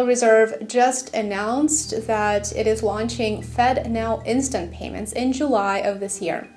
The Reserve just announced that it is launching FedNow instant payments in July of this year.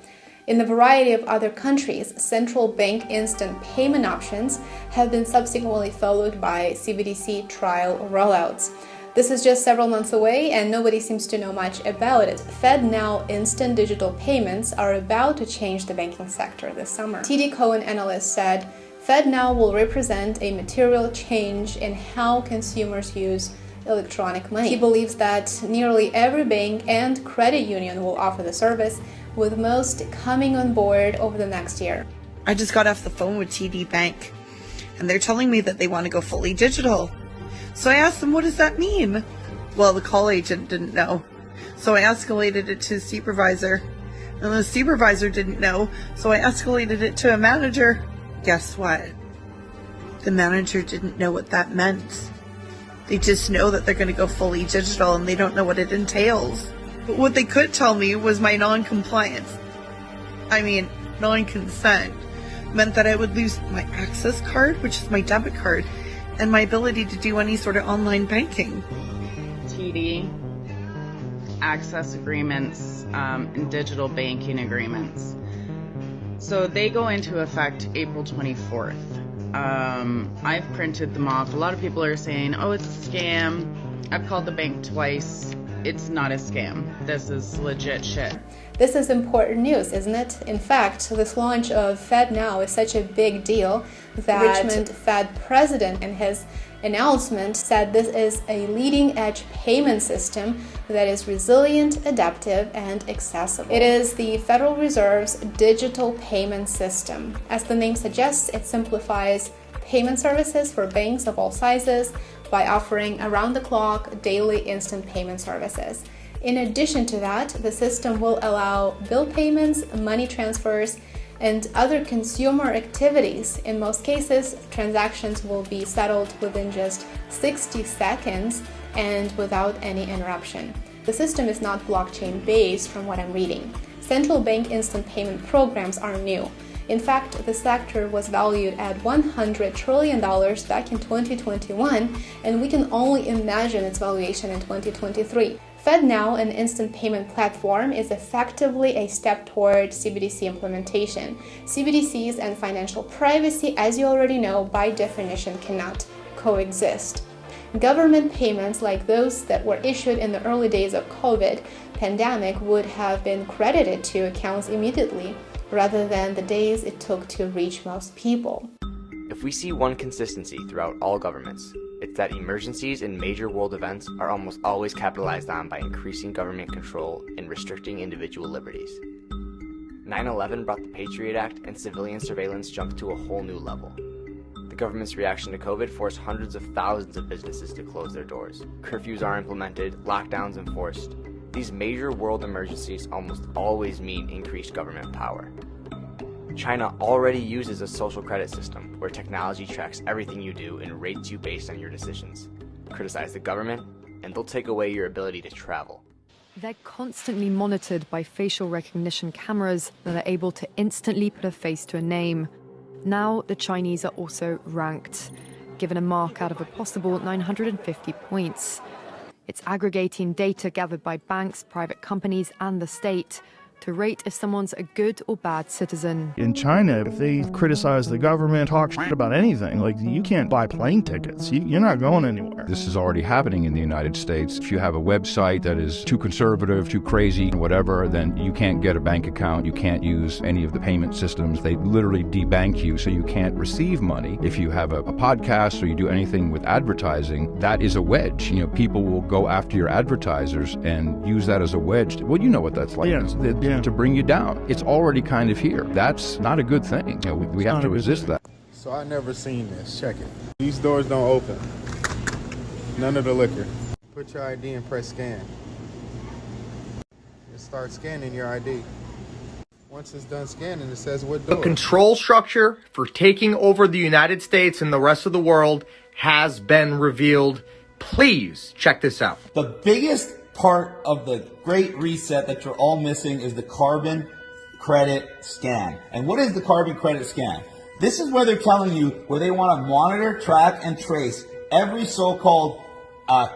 In a variety of other countries, central bank instant payment options have been subsequently followed by CBDC trial rollouts. This is just several months away and nobody seems to know much about it. FedNow instant digital payments are about to change the banking sector this summer. TD Cowen analyst said, FedNow will represent a material change in how consumers use electronic money. He believes that nearly every bank and credit union will offer the service, with most coming on board over the next year. I just got off the phone with TD Bank, and they're telling me that they want to go fully digital. So I asked them, what does that mean? Well, the call agent didn't know. So I escalated it to the supervisor, and the supervisor didn't know. So I escalated it to a manager. Guess what? The manager didn't know what that meant. They just know that they're going to go fully digital and they don't know what it entails. But what they could tell me was my non-compliance, non-consent, meant that I would lose my access card, which is my debit card, and my ability to do any sort of online banking. TD, access agreements, and digital banking agreements. So they go into effect April 24th. I've printed them off. A lot of people are saying, oh, it's a scam. I've called the bank twice. It's not a scam. This is legit shit. This is important news, isn't it? In fact, this launch of FedNow is such a big deal that Richmond Fed president in his announcement said this is a leading-edge payment system that is resilient, adaptive, and accessible. It is the Federal Reserve's digital payment system. As the name suggests, it simplifies payment services for banks of all sizes by offering around-the-clock, daily instant payment services. In addition to that, the system will allow bill payments, money transfers, and other consumer activities. In most cases, transactions will be settled within just 60 seconds and without any interruption. The system is not blockchain-based from what I'm reading. Central bank instant payment programs are new. In fact, the sector was valued at $100 trillion back in 2021, and we can only imagine its valuation in 2023. FedNow, an instant payment platform, is effectively a step toward CBDC implementation. CBDCs and financial privacy, as you already know, by definition cannot coexist. Government payments like those that were issued in the early days of COVID pandemic would have been credited to accounts immediately, rather than the days it took to reach most people. If we see one consistency throughout all governments, it's that emergencies and major world events are almost always capitalized on by increasing government control and restricting individual liberties. 9/11 brought the Patriot Act and civilian surveillance jumped to a whole new level. The government's reaction to COVID forced hundreds of thousands of businesses to close their doors. Curfews are implemented, lockdowns enforced. These major world emergencies almost always mean increased government power. China already uses a social credit system where technology tracks everything you do and rates you based on your decisions. Criticize the government, and they'll take away your ability to travel. They're constantly monitored by facial recognition cameras that are able to instantly put a face to a name. Now the Chinese are also ranked, given a mark out of a possible 950 points. It's aggregating data gathered by banks, private companies, and the state to rate if someone's a good or bad citizen. In China, if they criticize the government, talk shit about anything, like you can't buy plane tickets. You're not going anywhere. This is already happening in the United States. If you have a website that is too conservative, too crazy, whatever, then you can't get a bank account. You can't use any of the payment systems. They literally debank you so you can't receive money. If you have a podcast or you do anything with advertising, that is a wedge. People will go after your advertisers and use that as a wedge. Well, you know what that's like. Yeah. To bring you down. It's already kind of here. That's not a good thing. We have to resist that. So I never seen this. Check it. These doors don't open. None of the liquor. Put your ID and press scan. And start scanning your ID. Once it's done scanning, it says what door. The control structure for taking over the United States and the rest of the world has been revealed. Please check this out. The biggest part of the Great Reset that you're all missing is the carbon credit scan. And what is the carbon credit scan? This is where they're telling you where they want to monitor, track, and trace every so-called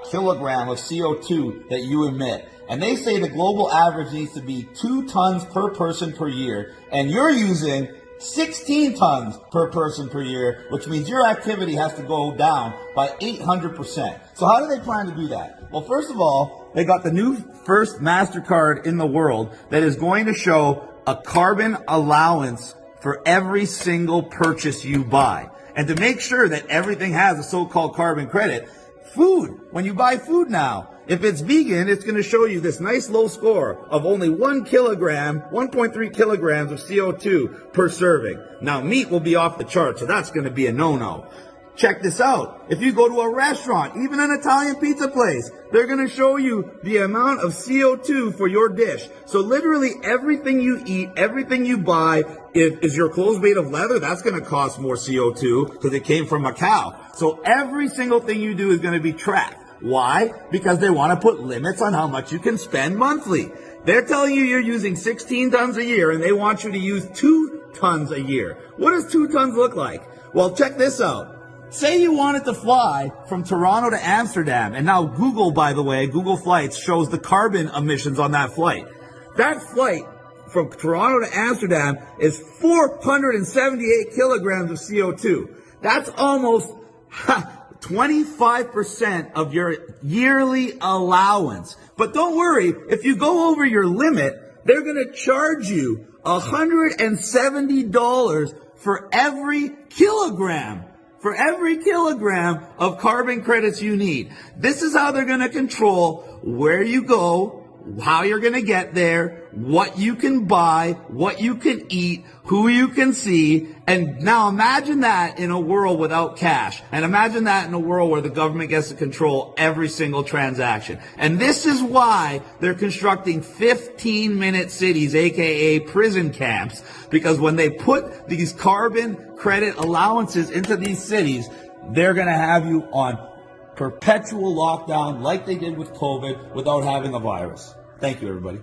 kilogram of CO2 that you emit. And they say the global average needs to be 2 tons per person per year. And you're using 16 tons per person per year, which means your activity has to go down by 800%. So how do they plan to do that? Well, first of all, they got the new first MasterCard in the world that is going to show a carbon allowance for every single purchase you buy. And to make sure that everything has a so-called carbon credit, food, when you buy food now, if it's vegan, it's going to show you this nice low score of only 1 kilogram, 1.3 kilograms of CO2 per serving. Now, meat will be off the chart, so that's going to be a no-no. Check this out. If you go to a restaurant, even an Italian pizza place, they're going to show you the amount of CO2 for your dish. So literally everything you eat, everything you buy, is your clothes made of leather? That's going to cost more CO2 because it came from a cow. So every single thing you do is going to be tracked. Why? Because they want to put limits on how much you can spend monthly. They're telling you you're using 16 tons a year and they want you to use 2 tons a year. What does 2 tons look like? Well, check this out. Say you wanted to fly from Toronto to Amsterdam, and now Google, by the way, Google Flights shows the carbon emissions on that flight. That flight from Toronto to Amsterdam is 478 kilograms of CO2. That's almost 25% of your yearly allowance. But don't worry, if you go over your limit, they're going to charge you $170 for every kilogram. For every kilogram of carbon credits you need. This is how they're going to control where you go, how you're going to get there, what you can buy, what you can eat, who you can see. And now imagine that in a world without cash. And imagine that in a world where the government gets to control every single transaction. And this is why they're constructing 15-minute cities, aka prison camps, because when they put these carbon credit allowances into these cities, they're going to have you on perpetual lockdown like they did with COVID without having a virus. Thank you, everybody.